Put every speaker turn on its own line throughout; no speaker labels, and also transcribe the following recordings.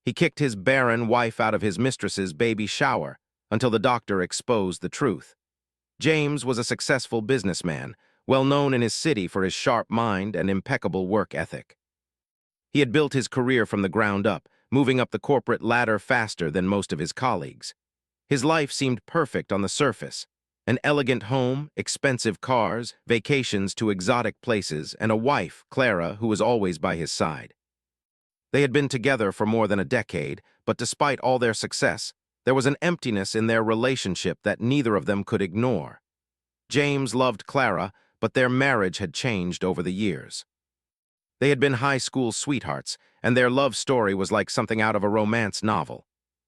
He kicked his Barren wife out of his mistress's baby shower until the doctor exposed the truth. James was a successful businessman, well known in his city for his sharp mind and impeccable work ethic. He had built his career from the ground up, moving up the corporate ladder faster than most of his colleagues. His life seemed perfect on the surface. An elegant home, expensive cars, vacations to exotic places, and a wife, Clara, who was always by his side. They had been together for more than a decade, but despite all their success, there was an emptiness in their relationship that neither of them could ignore. James loved Clara, but their marriage had changed over the years. They had been high school sweethearts, and their love story was like something out of a romance novel.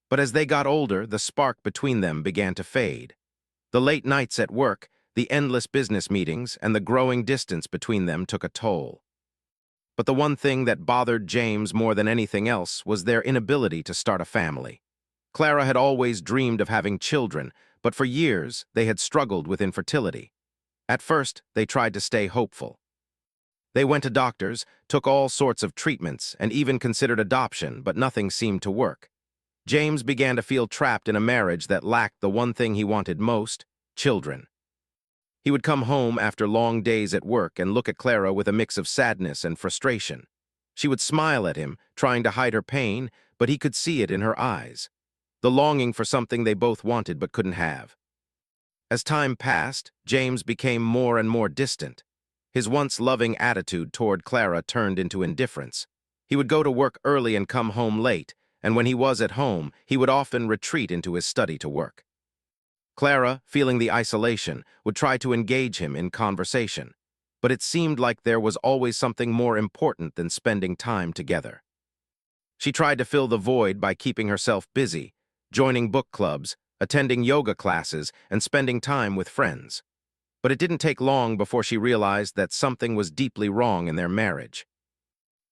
But as they got older, the spark between them began to fade. The late nights at work, the endless business meetings, and the growing distance between them took a toll. But the one thing that bothered James more than anything else was their inability to start a family. Clara had always dreamed of having children, but for years they had struggled with infertility. At first, they tried to stay hopeful. They went to doctors, took all sorts of treatments, and even considered adoption, but nothing seemed to work. James began to feel trapped in a marriage that lacked the one thing he wanted most: children. He would come home after long days at work and look at Clara with a mix of sadness and frustration. She would smile at him, trying to hide her pain, but he could see it in her eyes. The longing for something they both wanted but couldn't have. As time passed, James became more and more distant. His once loving attitude toward Clara turned into indifference. He would go to work early and come home late, and when he was at home, he would often retreat into his study to work. Clara, feeling the isolation, would try to engage him in conversation, but it seemed like there was always something more important than spending time together. She tried to fill the void by keeping herself busy, joining book clubs, attending yoga classes, and spending time with friends. But it didn't take long before she realized that something was deeply wrong in their marriage.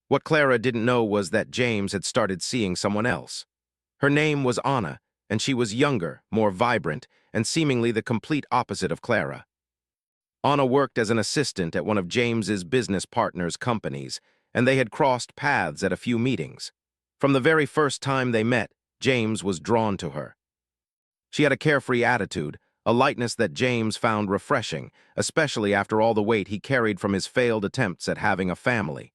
What Clara didn't know was that James had started seeing someone else. Her name was Anna, and she was younger, more vibrant, and seemingly the complete opposite of Clara. Anna worked as an assistant at one of James's business partners' companies, and they had crossed paths at a few meetings. From the very first time they met, James was drawn to her. She had a carefree attitude, a lightness that James found refreshing, especially after all the weight he carried from his failed attempts at having a family.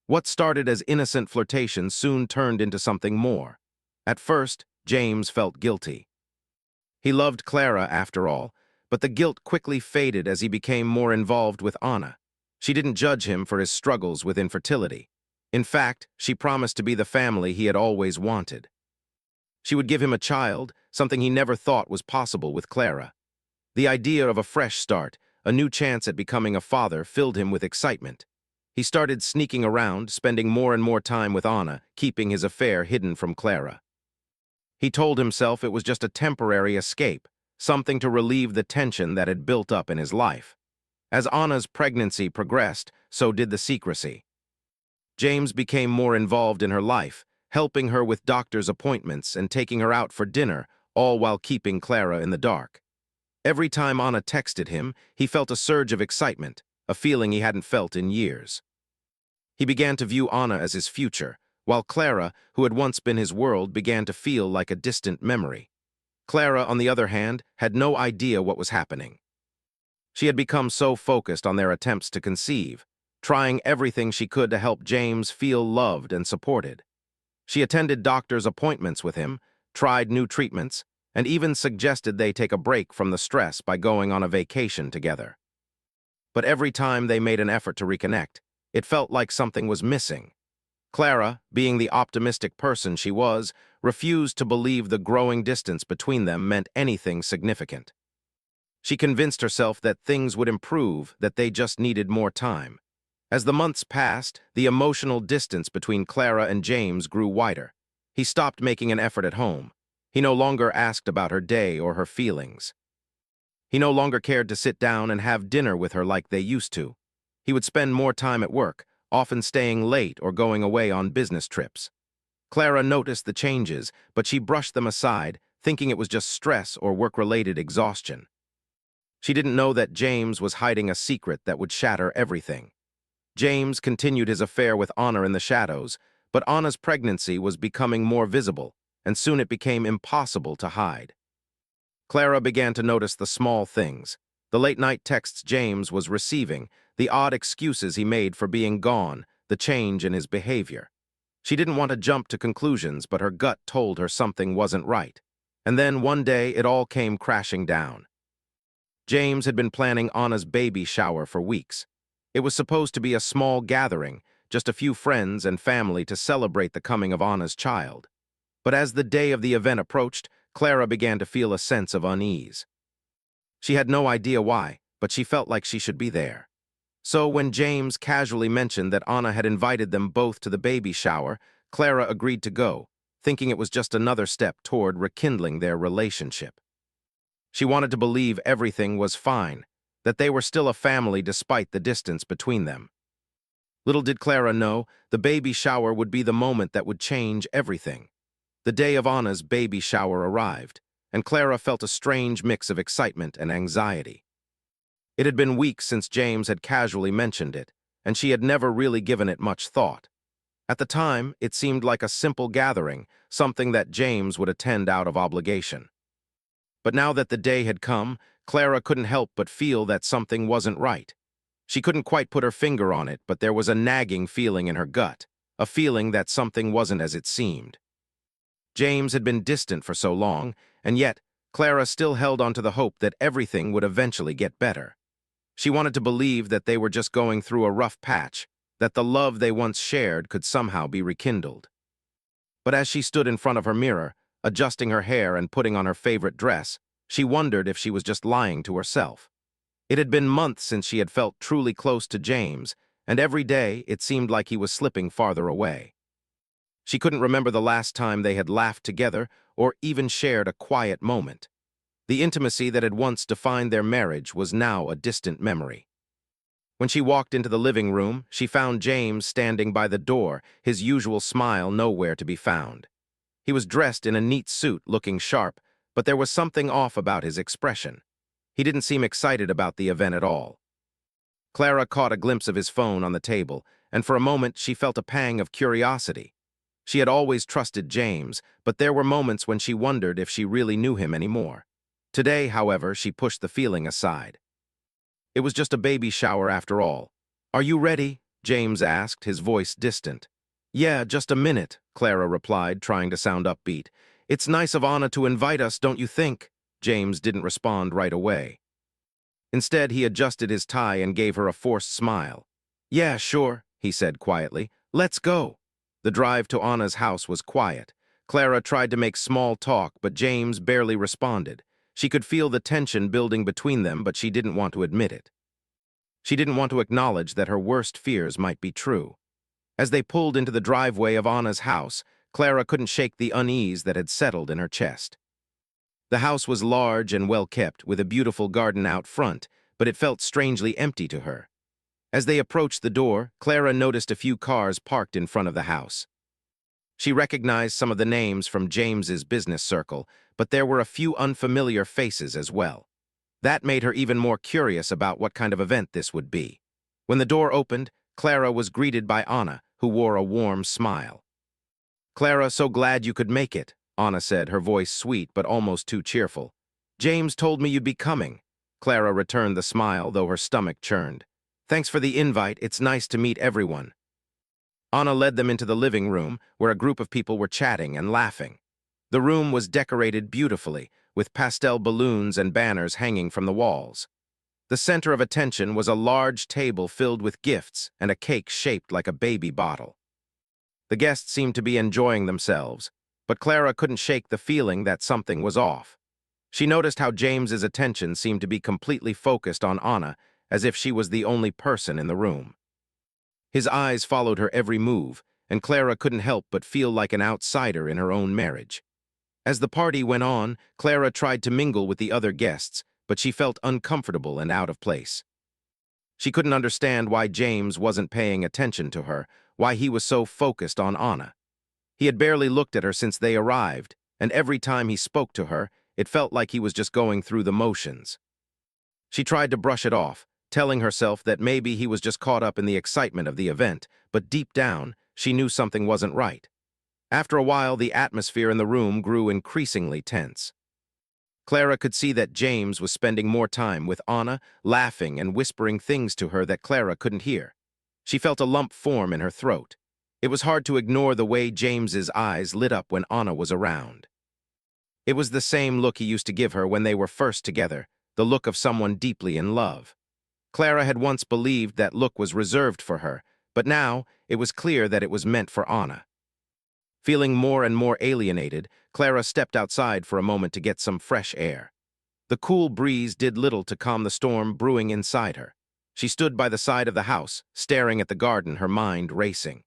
What started as innocent flirtation soon turned into something more. At first, James felt guilty. He loved Clara, after all, but the guilt quickly faded as he became more involved with Anna. She didn't judge him for his struggles with infertility. In fact, she promised to be the family he had always wanted. She would give him a child, something he never thought was possible with Clara. The idea of a fresh start, a new chance at becoming a father, filled him with excitement. He started sneaking around, spending more and more time with Anna, keeping his affair hidden from Clara. He told himself it was just a temporary escape, something to relieve the tension that had built up in his life. As Anna's pregnancy progressed, so did the secrecy. James became more involved in her life, helping her with doctor's appointments and taking her out for dinner, all while keeping Clara in the dark. Every time Anna texted him, he felt a surge of excitement, a feeling he hadn't felt in years. He began to view Anna as his future, while Clara, who had once been his world, began to feel like a distant memory. Clara, on the other hand, had no idea what was happening. She had become so focused on their attempts to conceive, trying everything she could to help James feel loved and supported. She attended doctor's appointments with him, tried new treatments, and even suggested they take a break from the stress by going on a vacation together. But every time they made an effort to reconnect, it felt like something was missing. Clara, being the optimistic person she was, refused to believe the growing distance between them meant anything significant. She convinced herself that things would improve, that they just needed more time. As the months passed, the emotional distance between Clara and James grew wider. He stopped making an effort at home. He no longer asked about her day or her feelings. He no longer cared to sit down and have dinner with her like they used to. He would spend more time at work, often staying late or going away on business trips. Clara noticed the changes, but she brushed them aside, thinking it was just stress or work-related exhaustion. She didn't know that James was hiding a secret that would shatter everything. James continued his affair with Anna in the shadows, but Anna's pregnancy was becoming more visible, and soon it became impossible to hide. Clara began to notice the small things: the late-night texts James was receiving, the odd excuses he made for being gone, the change in his behavior. She didn't want to jump to conclusions, but her gut told her something wasn't right. And then, one day, it all came crashing down. James had been planning Anna's baby shower for weeks. It was supposed to be a small gathering, just a few friends and family to celebrate the coming of Anna's child. But as the day of the event approached, Clara began to feel a sense of unease. She had no idea why, but she felt like she should be there. So when James casually mentioned that Anna had invited them both to the baby shower, Clara agreed to go, thinking it was just another step toward rekindling their relationship. She wanted to believe everything was fine, that they were still a family despite the distance between them. Little did Clara know, the baby shower would be the moment that would change everything. The day of Anna's baby shower arrived, and Clara felt a strange mix of excitement and anxiety. It had been weeks since James had casually mentioned it, and she had never really given it much thought. At the time, it seemed like a simple gathering, something that James would attend out of obligation. But now that the day had come, Clara couldn't help but feel that something wasn't right. She couldn't quite put her finger on it, but there was a nagging feeling in her gut, a feeling that something wasn't as it seemed. James had been distant for so long, and yet Clara still held on to the hope that everything would eventually get better. She wanted to believe that they were just going through a rough patch, that the love they once shared could somehow be rekindled. But as she stood in front of her mirror, adjusting her hair and putting on her favorite dress, she wondered if she was just lying to herself. It had been months since she had felt truly close to James, and every day it seemed like he was slipping farther away. She couldn't remember the last time they had laughed together or even shared a quiet moment. The intimacy that had once defined their marriage was now a distant memory. When she walked into the living room, she found James standing by the door, his usual smile nowhere to be found. He was dressed in a neat suit, looking sharp, but there was something off about his expression. He didn't seem excited about the event at all. Clara caught a glimpse of his phone on the table, and for a moment she felt a pang of curiosity. She had always trusted James, but there were moments when she wondered if she really knew him anymore. Today, however, she pushed the feeling aside. It was just a baby shower after all. "Are you ready?" James asked, his voice distant. "Yeah, just a minute," Clara replied, trying to sound upbeat. "It's nice of Anna to invite us, don't you think?" James didn't respond right away. Instead, he adjusted his tie and gave her a forced smile. "Yeah, sure," he said quietly. "Let's go." The drive to Anna's house was quiet. Clara tried to make small talk, but James barely responded. She could feel the tension building between them, but she didn't want to admit it. She didn't want to acknowledge that her worst fears might be true. As they pulled into the driveway of Anna's house, Clara couldn't shake the unease that had settled in her chest. The house was large and well-kept, with a beautiful garden out front, but it felt strangely empty to her. As they approached the door, Clara noticed a few cars parked in front of the house. She recognized some of the names from James's business circle, but there were a few unfamiliar faces as well. That made her even more curious about what kind of event this would be. When the door opened, Clara was greeted by Anna, who wore a warm smile. "Clara, so glad you could make it," Anna said, her voice sweet but almost too cheerful. "James told me you'd be coming." Clara returned the smile, though her stomach churned. "Thanks for the invite. It's nice to meet everyone." Anna led them into the living room, where a group of people were chatting and laughing. The room was decorated beautifully, with pastel balloons and banners hanging from the walls. The center of attention was a large table filled with gifts and a cake shaped like a baby bottle. The guests seemed to be enjoying themselves, but Clara couldn't shake the feeling that something was off. She noticed how James's attention seemed to be completely focused on Anna, as if she was the only person in the room. His eyes followed her every move, and Clara couldn't help but feel like an outsider in her own marriage. As the party went on, Clara tried to mingle with the other guests, but she felt uncomfortable and out of place. She couldn't understand why James wasn't paying attention to her, why he was so focused on Anna. He had barely looked at her since they arrived, and every time he spoke to her, it felt like he was just going through the motions. She tried to brush it off, telling herself that maybe he was just caught up in the excitement of the event, but deep down, she knew something wasn't right. After a while, the atmosphere in the room grew increasingly tense. Clara could see that James was spending more time with Anna, laughing and whispering things to her that Clara couldn't hear. She felt a lump form in her throat. It was hard to ignore the way James's eyes lit up when Anna was around. It was the same look he used to give her when they were first together, the look of someone deeply in love. Clara had once believed that look was reserved for her, but now it was clear that it was meant for Anna. Feeling more and more alienated, Clara stepped outside for a moment to get some fresh air. The cool breeze did little to calm the storm brewing inside her. She stood by the side of the house, staring at the garden, her mind racing.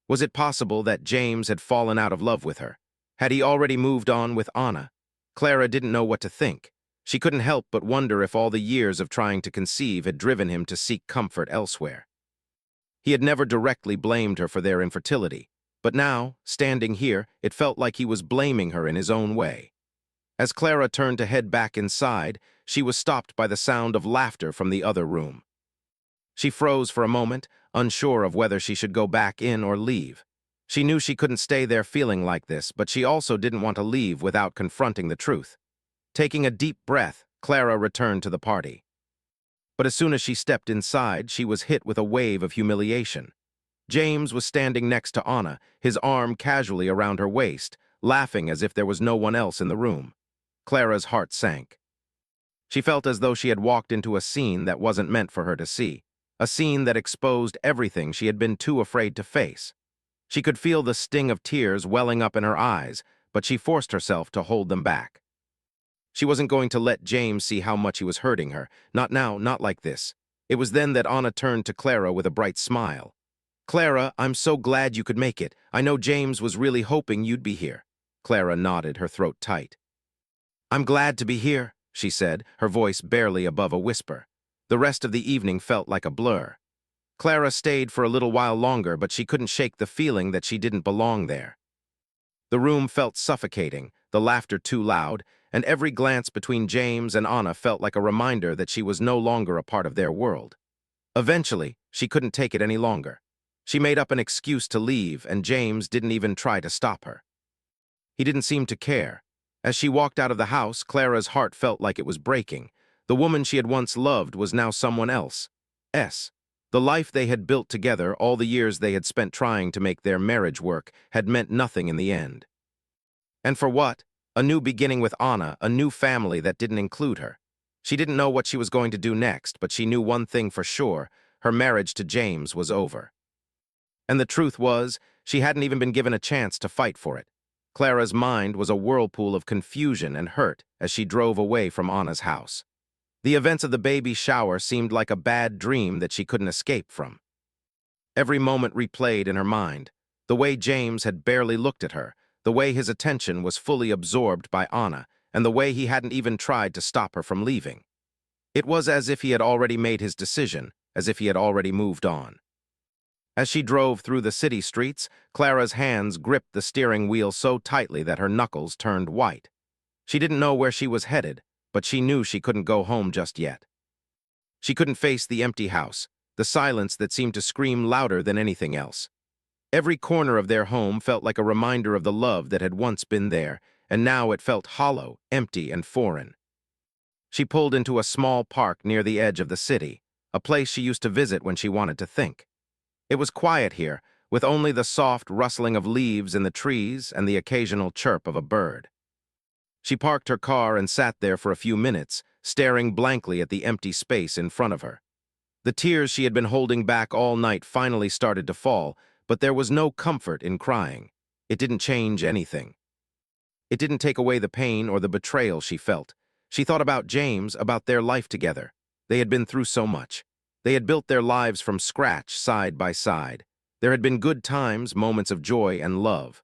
Was it possible that James had fallen out of love with her? Had he already moved on with Anna? Clara didn't know what to think. She couldn't help but wonder if all the years of trying to conceive had driven him to seek comfort elsewhere. He had never directly blamed her for their infertility, but now, standing here, it felt like he was blaming her in his own way. As Clara turned to head back inside, she was stopped by the sound of laughter from the other room. She froze for a moment, unsure of whether she should go back in or leave. She knew she couldn't stay there feeling like this, but she also didn't want to leave without confronting the truth. Taking a deep breath, Clara returned to the party. But as soon as she stepped inside, she was hit with a wave of humiliation. James was standing next to Anna, his arm casually around her waist, laughing as if there was no one else in the room. Clara's heart sank. She felt as though she had walked into a scene that wasn't meant for her to see, a scene that exposed everything she had been too afraid to face. She could feel the sting of tears welling up in her eyes, but she forced herself to hold them back. She wasn't going to let James see how much he was hurting her. Not now, not like this. It was then that Anna turned to Clara with a bright smile. "Clara, I'm so glad you could make it. I know James was really hoping you'd be here." Clara nodded, her throat tight. "I'm glad to be here," she said, her voice barely above a whisper. The rest of the evening felt like a blur. Clara stayed for a little while longer, but she couldn't shake the feeling that she didn't belong there. The room felt suffocating, the laughter too loud, and every glance between James and Anna felt like a reminder that she was no longer a part of their world. Eventually, she couldn't take it any longer. She made up an excuse to leave, and James didn't even try to stop her. He didn't seem to care. As she walked out of the house, Clara's heart felt like it was breaking. The woman she had once loved was now someone else. The life they had built together, all the years they had spent trying to make their marriage work, had meant nothing in the end. And for what? A new beginning with Anna, a new family that didn't include her. She didn't know what she was going to do next, but she knew one thing for sure: her marriage to James was over. And the truth was, she hadn't even been given a chance to fight for it. Clara's mind was a whirlpool of confusion and hurt as she drove away from Anna's house. The events of the baby shower seemed like a bad dream that she couldn't escape from. Every moment replayed in her mind: the way James had barely looked at her, the way his attention was fully absorbed by Anna, and the way he hadn't even tried to stop her from leaving. It was as if he had already made his decision, as if he had already moved on. As she drove through the city streets, Clara's hands gripped the steering wheel so tightly that her knuckles turned white. She didn't know where she was headed, but she knew she couldn't go home just yet. She couldn't face the empty house, the silence that seemed to scream louder than anything else. Every corner of their home felt like a reminder of the love that had once been there, and now it felt hollow, empty, and foreign. She pulled into a small park near the edge of the city, a place she used to visit when she wanted to think. It was quiet here, with only the soft rustling of leaves in the trees and the occasional chirp of a bird. She parked her car and sat there for a few minutes, staring blankly at the empty space in front of her. The tears she had been holding back all night finally started to fall, but there was no comfort in crying. It didn't change anything. It didn't take away the pain or the betrayal she felt. She thought about James, about their life together. They had been through so much. They had built their lives from scratch, side by side. There had been good times, moments of joy and love.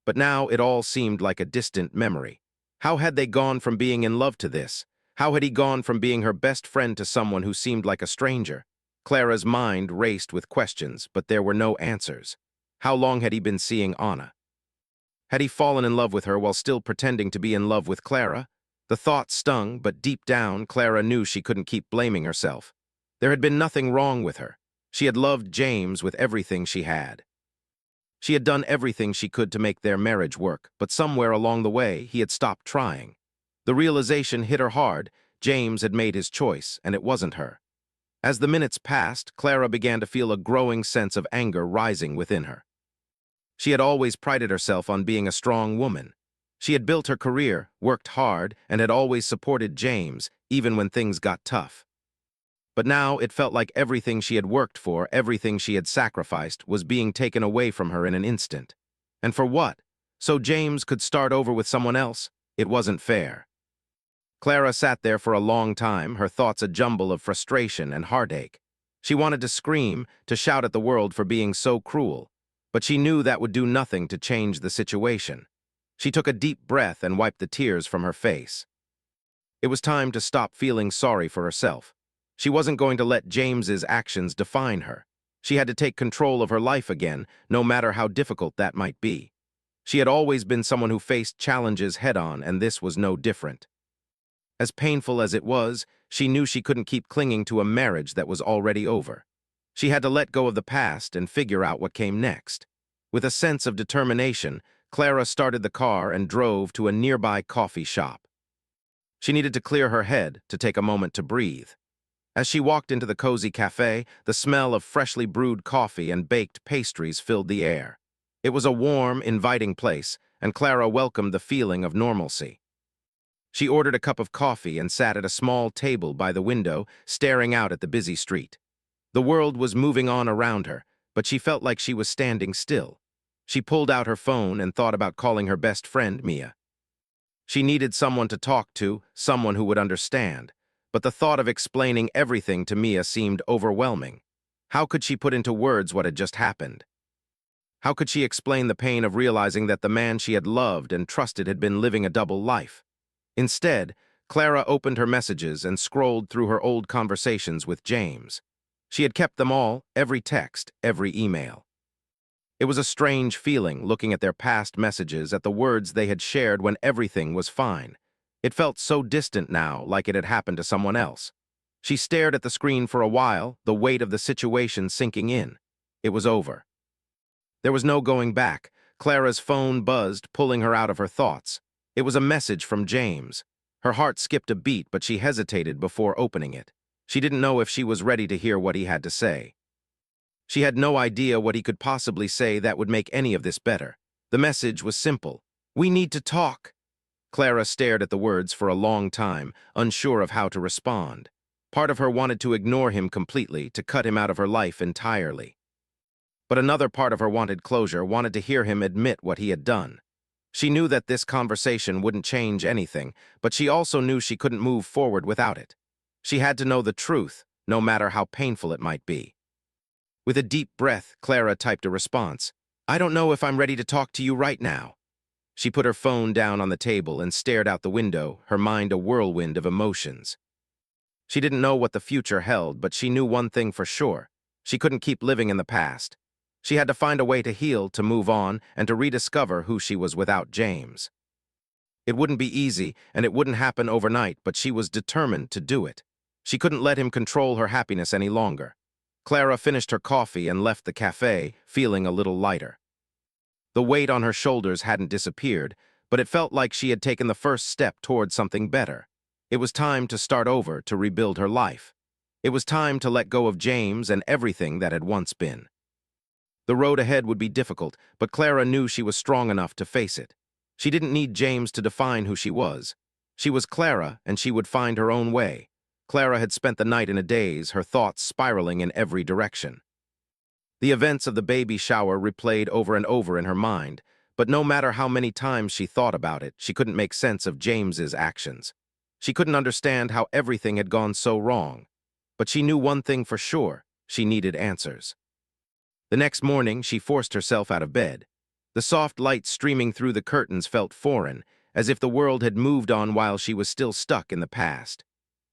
But now it all seemed like a distant memory. How had they gone from being in love to this? How had he gone from being her best friend to someone who seemed like a stranger? Clara's mind raced with questions, but there were no answers. How long had he been seeing Anna? Had he fallen in love with her while still pretending to be in love with Clara? The thought stung, but deep down, Clara knew she couldn't keep blaming herself. There had been nothing wrong with her. She had loved James with everything she had. She had done everything she could to make their marriage work, but somewhere along the way, he had stopped trying. The realization hit her hard. James had made his choice, and it wasn't her. As the minutes passed, Clara began to feel a growing sense of anger rising within her. She had always prided herself on being a strong woman. She had built her career, worked hard, and had always supported James, even when things got tough. But now it felt like everything she had worked for, everything she had sacrificed, was being taken away from her in an instant. And for what? So James could start over with someone else? It wasn't fair. Clara sat there for a long time, her thoughts a jumble of frustration and heartache. She wanted to scream, to shout at the world for being so cruel, but she knew that would do nothing to change the situation. She took a deep breath and wiped the tears from her face. It was time to stop feeling sorry for herself. She wasn't going to let James's actions define her. She had to take control of her life again, no matter how difficult that might be. She had always been someone who faced challenges head-on, and this was no different. As painful as it was, she knew she couldn't keep clinging to a marriage that was already over. She had to let go of the past and figure out what came next. With a sense of determination, Clara started the car and drove to a nearby coffee shop. She needed to clear her head, to take a moment to breathe. As she walked into the cozy cafe, the smell of freshly brewed coffee and baked pastries filled the air. It was a warm, inviting place, and Clara welcomed the feeling of normalcy. She ordered a cup of coffee and sat at a small table by the window, staring out at the busy street. The world was moving on around her, but she felt like she was standing still. She pulled out her phone and thought about calling her best friend, Mia. She needed someone to talk to, someone who would understand. But the thought of explaining everything to Mia seemed overwhelming. How could she put into words what had just happened? How could she explain the pain of realizing that the man she had loved and trusted had been living a double life? Instead, Clara opened her messages and scrolled through her old conversations with James. She had kept them all, every text, every email. It was a strange feeling looking at their past messages, at the words they had shared when everything was fine. It felt so distant now, like it had happened to someone else. She stared at the screen for a while, the weight of the situation sinking in. It was over. There was no going back. Clara's phone buzzed, pulling her out of her thoughts. It was a message from James. Her heart skipped a beat, but she hesitated before opening it. She didn't know if she was ready to hear what he had to say. She had no idea what he could possibly say that would make any of this better. The message was simple. "We need to talk." Clara stared at the words for a long time, unsure of how to respond. Part of her wanted to ignore him completely, to cut him out of her life entirely. But another part of her wanted closure, wanted to hear him admit what he had done. She knew that this conversation wouldn't change anything, but she also knew she couldn't move forward without it. She had to know the truth, no matter how painful it might be. With a deep breath, Clara typed a response. "I don't know if I'm ready to talk to you right now." She put her phone down on the table and stared out the window, her mind a whirlwind of emotions. She didn't know what the future held, but she knew one thing for sure. She couldn't keep living in the past. She had to find a way to heal, to move on, and to rediscover who she was without James. It wouldn't be easy, and it wouldn't happen overnight, but she was determined to do it. She couldn't let him control her happiness any longer. Clara finished her coffee and left the cafe, feeling a little lighter. The weight on her shoulders hadn't disappeared, but it felt like she had taken the first step toward something better. It was time to start over, to rebuild her life. It was time to let go of James and everything that had once been. The road ahead would be difficult, but Clara knew she was strong enough to face it. She didn't need James to define who she was. She was Clara, and she would find her own way. Clara had spent the night in a daze, her thoughts spiraling in every direction. The events of the baby shower replayed over and over in her mind, but no matter how many times she thought about it, she couldn't make sense of James's actions. She couldn't understand how everything had gone so wrong. But she knew one thing for sure: she needed answers. The next morning, she forced herself out of bed. The soft light streaming through the curtains felt foreign, as if the world had moved on while she was still stuck in the past.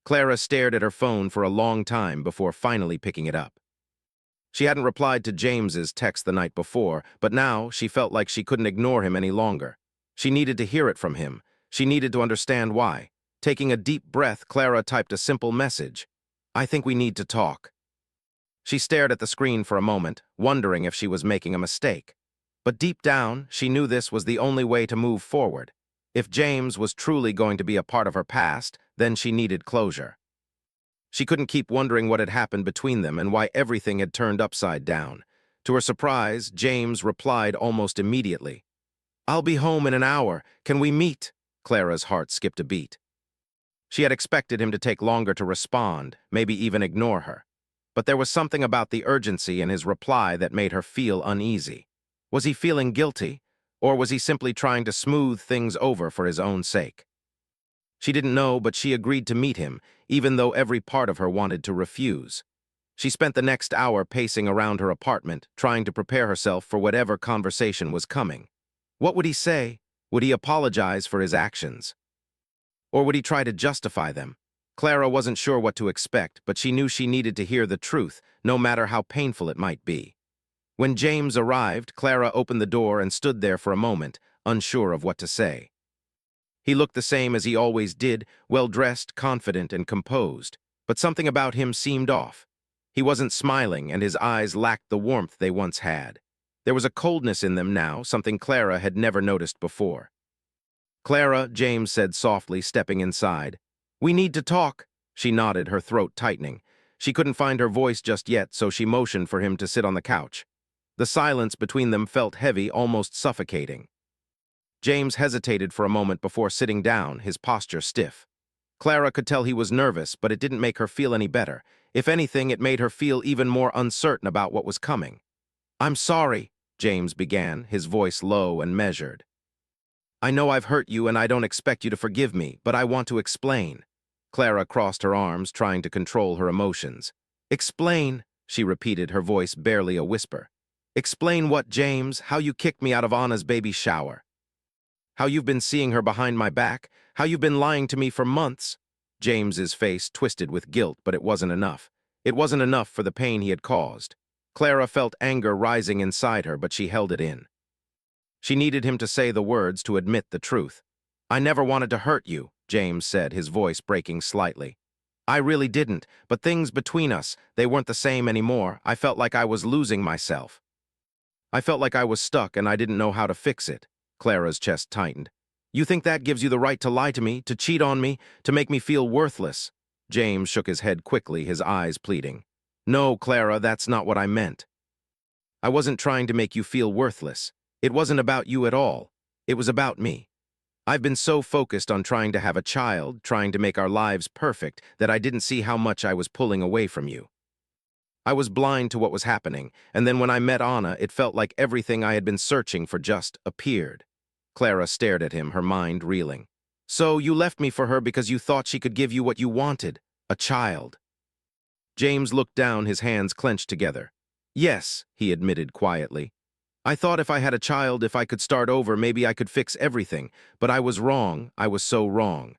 Clara stared at her phone for a long time before finally picking it up. She hadn't replied to James's text the night before, but now she felt like she couldn't ignore him any longer. She needed to hear it from him. She needed to understand why. Taking a deep breath, Clara typed a simple message. "I think we need to talk." She stared at the screen for a moment, wondering if she was making a mistake. But deep down, she knew this was the only way to move forward. If James was truly going to be a part of her past, then she needed closure. She couldn't keep wondering what had happened between them and why everything had turned upside down. To her surprise, James replied almost immediately. "I'll be home in an hour. Can we meet?" Clara's heart skipped a beat. She had expected him to take longer to respond, maybe even ignore her. But there was something about the urgency in his reply that made her feel uneasy. Was he feeling guilty, or was he simply trying to smooth things over for his own sake? She didn't know, but she agreed to meet him, even though every part of her wanted to refuse. She spent the next hour pacing around her apartment, trying to prepare herself for whatever conversation was coming. What would he say? Would he apologize for his actions? Or would he try to justify them? Clara wasn't sure what to expect, but she knew she needed to hear the truth, no matter how painful it might be. When James arrived, Clara opened the door and stood there for a moment, unsure of what to say. He looked the same as he always did, well-dressed, confident, and composed. But something about him seemed off. He wasn't smiling, and his eyes lacked the warmth they once had. There was a coldness in them now, something Clara had never noticed before. "Clara," James said softly, stepping inside. "We need to talk." She nodded, her throat tightening. She couldn't find her voice just yet, so she motioned for him to sit on the couch. The silence between them felt heavy, almost suffocating. James hesitated for a moment before sitting down, his posture stiff. Clara could tell he was nervous, but it didn't make her feel any better. If anything, it made her feel even more uncertain about what was coming. "I'm sorry," James began, his voice low and measured. "I know I've hurt you and I don't expect you to forgive me, but I want to explain." Clara crossed her arms, trying to control her emotions. "Explain," she repeated, her voice barely a whisper. "Explain what, James? How you kicked me out of Anna's baby shower? How you've been seeing her behind my back? How you've been lying to me for months?" James's face twisted with guilt, but it wasn't enough. It wasn't enough for the pain he had caused. Clara felt anger rising inside her, but she held it in. She needed him to say the words to admit the truth. "I never wanted to hurt you," James said, his voice breaking slightly. "I really didn't, but things between us, they weren't the same anymore. I felt like I was losing myself. I felt like I was stuck and I didn't know how to fix it." Clara's chest tightened. "You think that gives you the right to lie to me, to cheat on me, to make me feel worthless?" James shook his head quickly, his eyes pleading. "No, Clara, that's not what I meant. I wasn't trying to make you feel worthless. It wasn't about you at all. It was about me. I've been so focused on trying to have a child, trying to make our lives perfect, that I didn't see how much I was pulling away from you. I was blind to what was happening, and then when I met Anna, it felt like everything I had been searching for just appeared." Clara stared at him, her mind reeling. "So you left me for her because you thought she could give you what you wanted, a child?" James looked down, his hands clenched together. "Yes," he admitted quietly. "I thought if I had a child, if I could start over, maybe I could fix everything. But I was wrong. I was so wrong.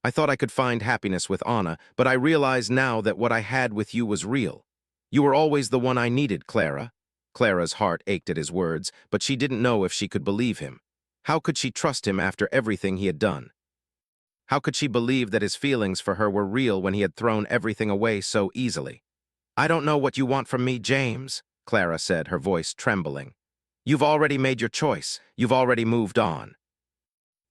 I thought I could find happiness with Anna, but I realize now that what I had with you was real. You were always the one I needed, Clara." Clara's heart ached at his words, but she didn't know if she could believe him. How could she trust him after everything he had done? How could she believe that his feelings for her were real when he had thrown everything away so easily? "I don't know what you want from me, James," Clara said, her voice trembling. "You've already made your choice. You've already moved on.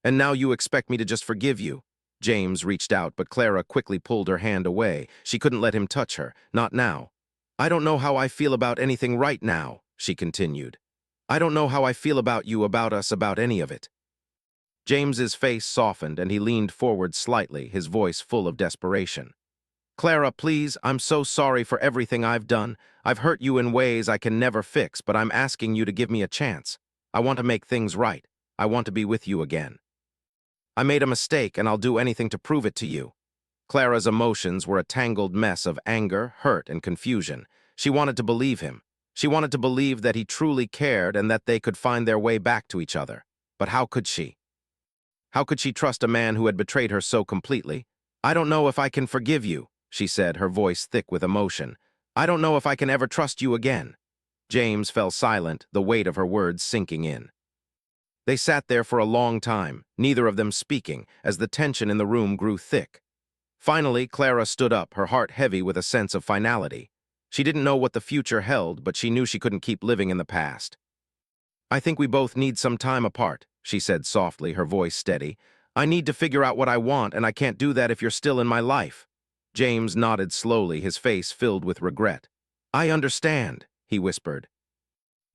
And now you expect me to just forgive you." James reached out, but Clara quickly pulled her hand away. She couldn't let him touch her. "Not now." "I don't know how I feel about anything right now," she continued. "I don't know how I feel about you, about us, about any of it." James's face softened and he leaned forward slightly, his voice full of desperation. "Clara, please, I'm so sorry for everything I've done. I've hurt you in ways I can never fix, but I'm asking you to give me a chance. I want to make things right. I want to be with you again. I made a mistake and I'll do anything to prove it to you." Clara's emotions were a tangled mess of anger, hurt, and confusion. She wanted to believe him. She wanted to believe that he truly cared and that they could find their way back to each other. But how could she? How could she trust a man who had betrayed her so completely? "I don't know if I can forgive you," she said, her voice thick with emotion. "I don't know if I can ever trust you again." James fell silent, the weight of her words sinking in. They sat there for a long time, neither of them speaking, as the tension in the room grew thick. Finally, Clara stood up, her heart heavy with a sense of finality. She didn't know what the future held, but she knew she couldn't keep living in the past. "I think we both need some time apart," she said softly, her voice steady. "I need to figure out what I want, and I can't do that if you're still in my life." James nodded slowly, his face filled with regret. "I understand," he whispered.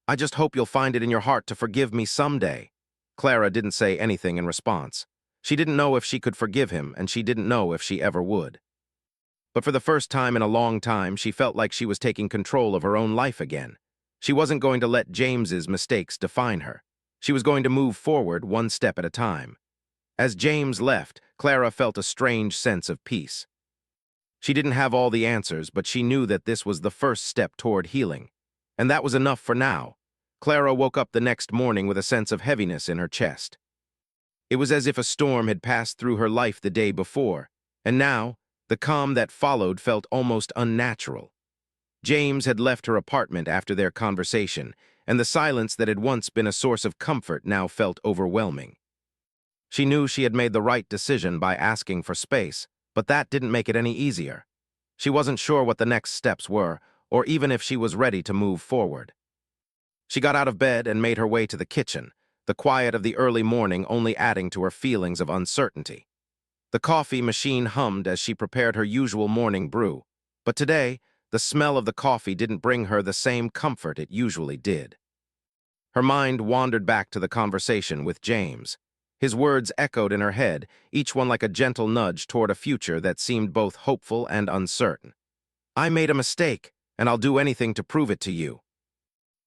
"I just hope you'll find it in your heart to forgive me someday." Clara didn't say anything in response. She didn't know if she could forgive him, and she didn't know if she ever would. But for the first time in a long time, she felt like she was taking control of her own life again. She wasn't going to let James's mistakes define her. She was going to move forward one step at a time. As James left, Clara felt a strange sense of peace. She didn't have all the answers, but she knew that this was the first step toward healing. And that was enough for now. Clara woke up the next morning with a sense of heaviness in her chest. It was as if a storm had passed through her life the day before, and now, the calm that followed felt almost unnatural. James had left her apartment after their conversation, and the silence that had once been a source of comfort now felt overwhelming. She knew she had made the right decision by asking for space, but that didn't make it any easier. She wasn't sure what the next steps were, or even if she was ready to move forward. She got out of bed and made her way to the kitchen, the quiet of the early morning only adding to her feelings of uncertainty. The coffee machine hummed as she prepared her usual morning brew, but today, the smell of the coffee didn't bring her the same comfort it usually did. Her mind wandered back to the conversation with James. His words echoed in her head, each one like a gentle nudge toward a future that seemed both hopeful and uncertain. "I made a mistake, and I'll do anything to prove it to you."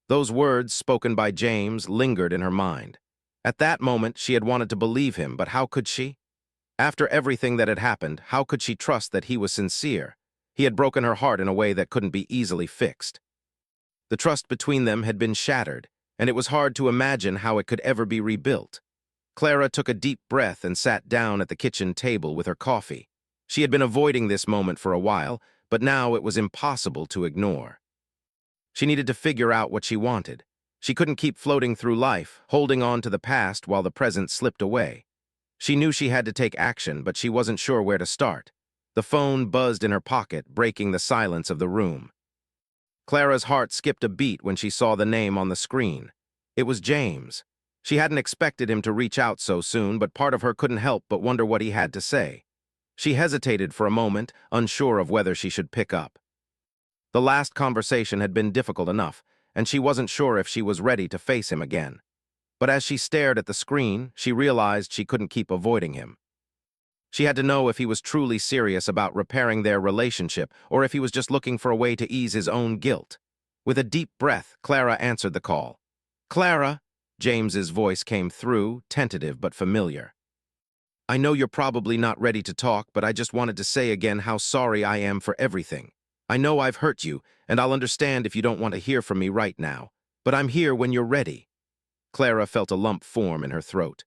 Those words, spoken by James, lingered in her mind. At that moment, she had wanted to believe him, but how could she? After everything that had happened, how could she trust that he was sincere? He had broken her heart in a way that couldn't be easily fixed. The trust between them had been shattered, and it was hard to imagine how it could ever be rebuilt. Clara took a deep breath and sat down at the kitchen table with her coffee. She had been avoiding this moment for a while, but now it was impossible to ignore. She needed to figure out what she wanted. She couldn't keep floating through life, holding on to the past while the present slipped away. She knew she had to take action, but she wasn't sure where to start. The phone buzzed in her pocket, breaking the silence of the room. Clara's heart skipped a beat when she saw the name on the screen. It was James. She hadn't expected him to reach out so soon, but part of her couldn't help but wonder what he had to say. She hesitated for a moment, unsure of whether she should pick up. The last conversation had been difficult enough, and she wasn't sure if she was ready to face him again. But as she stared at the screen, she realized she couldn't keep avoiding him. She had to know if he was truly serious about repairing their relationship or if he was just looking for a way to ease his own guilt. With a deep breath, Clara answered the call. "Clara," James's voice came through, tentative but familiar. "I know you're probably not ready to talk, but I just wanted to say again how sorry I am for everything. I know I've hurt you, and I'll understand if you don't want to hear from me right now, but I'm here when you're ready." Clara felt a lump form in her throat.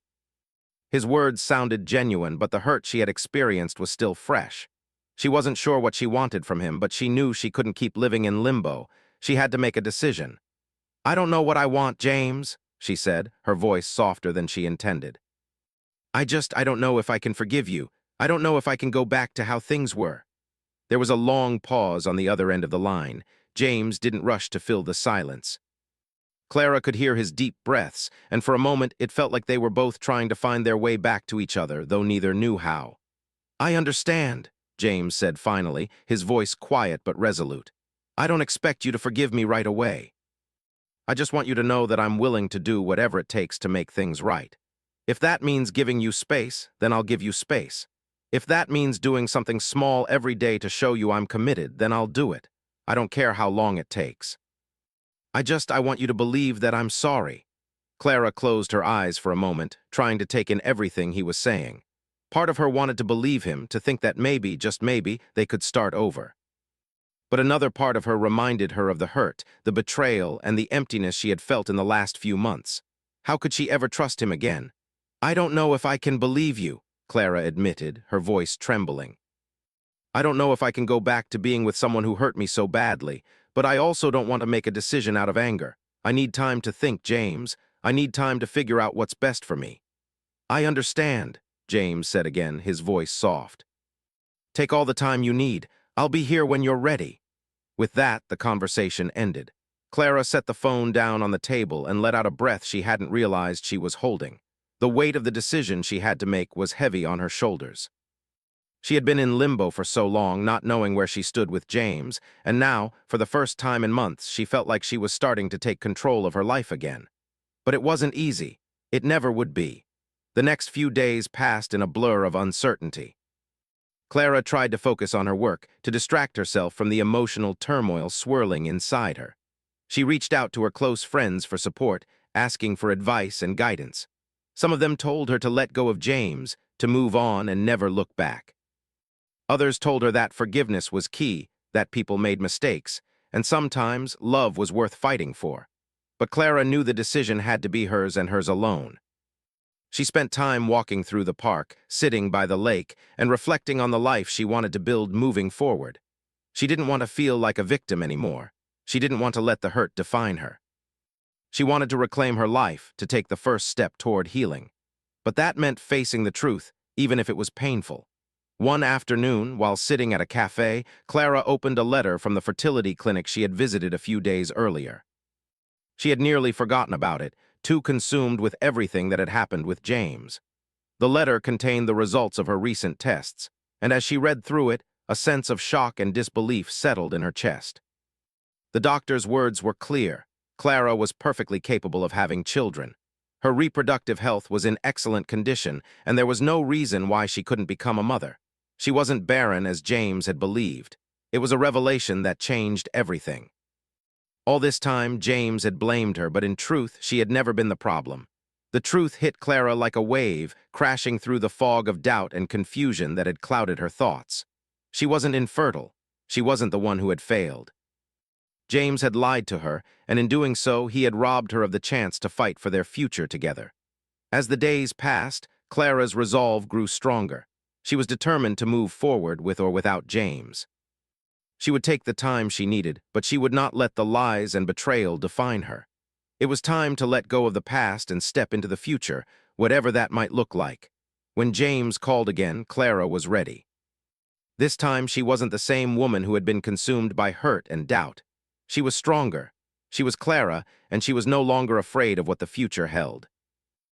His words sounded genuine, but the hurt she had experienced was still fresh. She wasn't sure what she wanted from him, but she knew she couldn't keep living in limbo. She had to make a decision. "I don't know what I want, James," she said, her voice softer than she intended. I don't know if I can forgive you. I don't know if I can go back to how things were." There was a long pause on the other end of the line. James didn't rush to fill the silence. Clara could hear his deep breaths, and for a moment it felt like they were both trying to find their way back to each other, though neither knew how. "I understand," James said finally, his voice quiet but resolute. "I don't expect you to forgive me right away. I just want you to know that I'm willing to do whatever it takes to make things right. If that means giving you space, then I'll give you space. If that means doing something small every day to show you I'm committed, then I'll do it. I don't care how long it takes. I want you to believe that I'm sorry." Clara closed her eyes for a moment, trying to take in everything he was saying. Part of her wanted to believe him, to think that maybe, just maybe, they could start over. But another part of her reminded her of the hurt, the betrayal, and the emptiness she had felt in the last few months. How could she ever trust him again? "I don't know if I can believe you," Clara admitted, her voice trembling. "I don't know if I can go back to being with someone who hurt me so badly, but I also don't want to make a decision out of anger. I need time to think, James. I need time to figure out what's best for me." "I understand," James said again, his voice soft. "Take all the time you need. I'll be here when you're ready." With that, the conversation ended. Clara set the phone down on the table and let out a breath she hadn't realized she was holding. The weight of the decision she had to make was heavy on her shoulders. She had been in limbo for so long, not knowing where she stood with James, and now, for the first time in months, she felt like she was starting to take control of her life again. But it wasn't easy. It never would be. The next few days passed in a blur of uncertainty. Clara tried to focus on her work, to distract herself from the emotional turmoil swirling inside her. She reached out to her close friends for support, asking for advice and guidance. Some of them told her to let go of James, to move on and never look back. Others told her that forgiveness was key, that people made mistakes, and sometimes love was worth fighting for. But Clara knew the decision had to be hers and hers alone. She spent time walking through the park, sitting by the lake, and reflecting on the life she wanted to build moving forward. She didn't want to feel like a victim anymore. She didn't want to let the hurt define her. She wanted to reclaim her life, to take the first step toward healing. But that meant facing the truth, even if it was painful. One afternoon, while sitting at a cafe, Clara opened a letter from the fertility clinic she had visited a few days earlier. She had nearly forgotten about it, too consumed with everything that had happened with James. The letter contained the results of her recent tests, and as she read through it, a sense of shock and disbelief settled in her chest. The doctor's words were clear. Clara was perfectly capable of having children. Her reproductive health was in excellent condition, and there was no reason why she couldn't become a mother. She wasn't barren as James had believed. It was a revelation that changed everything. All this time, James had blamed her, but in truth, she had never been the problem. The truth hit Clara like a wave, crashing through the fog of doubt and confusion that had clouded her thoughts. She wasn't infertile. She wasn't the one who had failed. James had lied to her, and in doing so, he had robbed her of the chance to fight for their future together. As the days passed, Clara's resolve grew stronger. She was determined to move forward with or without James. She would take the time she needed, but she would not let the lies and betrayal define her. It was time to let go of the past and step into the future, whatever that might look like. When James called again, Clara was ready. This time she wasn't the same woman who had been consumed by hurt and doubt. She was stronger. She was Clara, and she was no longer afraid of what the future held.